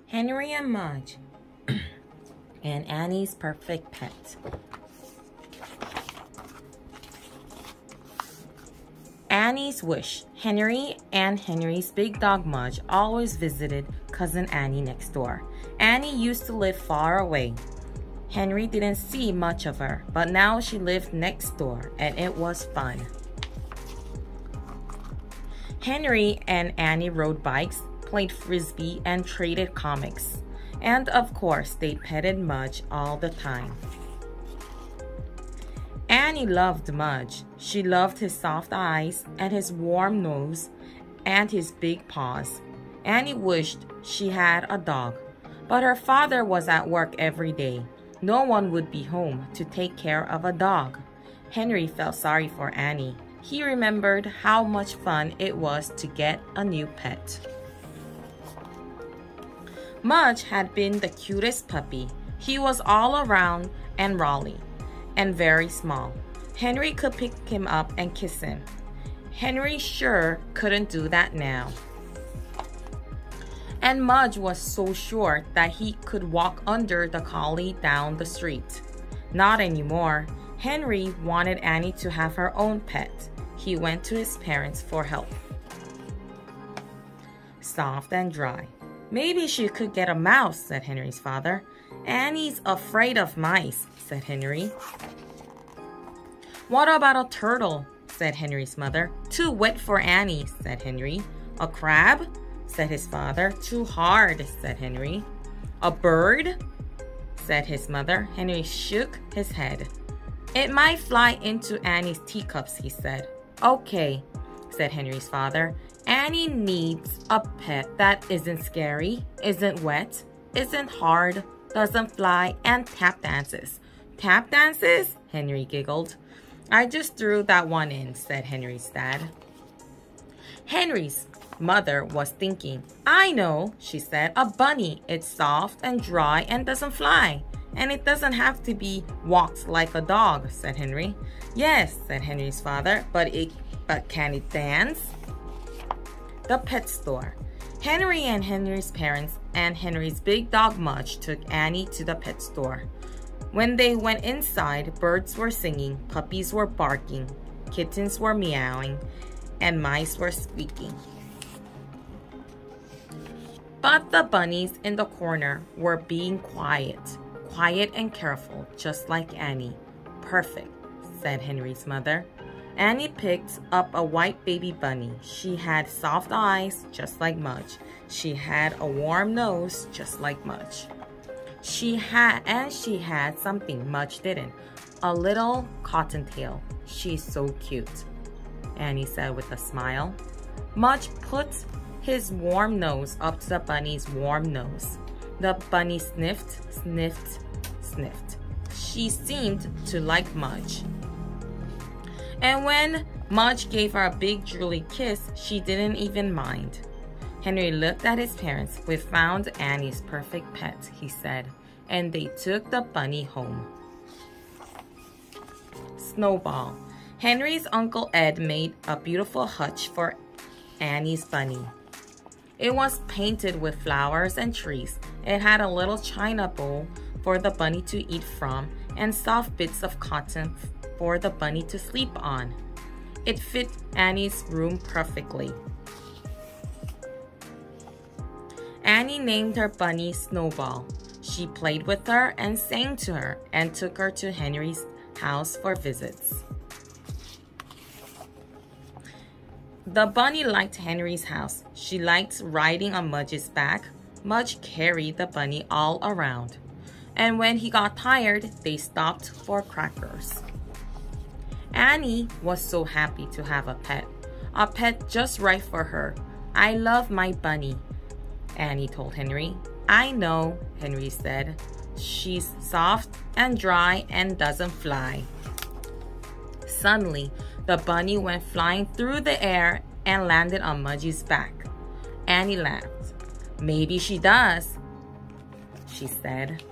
Henry and Mudge, and Annie's perfect pet. Annie's wish. Henry and Henry's big dog Mudge always visited cousin Annie next door. Annie used to live far away. Henry didn't see much of her, but now she lived next door and it was fun. Henry and Annie rode bikes, played frisbee, and traded comics. And of course, they petted Mudge all the time. Annie loved Mudge. She loved his soft eyes and his warm nose and his big paws. Annie wished she had a dog, but her father was at work every day. No one would be home to take care of a dog. Henry felt sorry for Annie. He remembered how much fun it was to get a new pet. Mudge had been the cutest puppy. He was all around and Raleigh, and very small. Henry could pick him up and kiss him. Henry sure couldn't do that now. And Mudge was so short that he could walk under the collie down the street. Not anymore. Henry wanted Annie to have her own pet. He went to his parents for help. Soft and dry. Maybe she could get a mouse, said Henry's father. Annie's afraid of mice, said Henry. What about a turtle, said Henry's mother. Too wet for Annie, said Henry. A crab, said his father. Too hard, said Henry. A bird, said his mother. Henry shook his head. It might fly into Annie's teacups, he said. Okay, said Henry's father. Annie needs a pet that isn't scary, isn't wet, isn't hard, doesn't fly, and tap dances. Tap dances? Henry giggled. I just threw that one in, said Henry's dad. Henry's mother was thinking. I know, she said, a bunny. It's soft and dry and doesn't fly. And it doesn't have to be walked like a dog, said Henry. Yes, said Henry's father, but can it dance? The pet store. Henry and Henry's parents and Henry's big dog Mudge took Annie to the pet store. When they went inside, birds were singing, puppies were barking, kittens were meowing, and mice were squeaking. But the bunnies in the corner were being quiet and careful, just like Annie. Perfect, said Henry's mother. Annie picked up a white baby bunny. She had soft eyes, just like Mudge. She had a warm nose, just like Mudge. She had something Mudge didn't. A little cottontail. She's so cute, Annie said with a smile. Mudge put his warm nose up to the bunny's warm nose. The bunny sniffed, sniffed, sniffed. She seemed to like Mudge. And when Mudge gave her a big drooly kiss, she didn't even mind. Henry looked at his parents. We found Annie's perfect pet, he said, and they took the bunny home. Snowball. Henry's Uncle Ed made a beautiful hutch for Annie's bunny. It was painted with flowers and trees. It had a little china bowl for the bunny to eat from and soft bits of cotton for the bunny to sleep on. It fit Annie's room perfectly. Annie named her bunny Snowball. She played with her and sang to her and took her to Henry's house for visits. The bunny liked Henry's house. She liked riding on Mudge's back. Mudge carried the bunny all around. And when he got tired, they stopped for crackers. Annie was so happy to have a pet just right for her. I love my bunny, Annie told Henry. I know, Henry said. She's soft and dry and doesn't fly. Suddenly, the bunny went flying through the air and landed on Mudge's back. Annie laughed. Maybe she does, she said.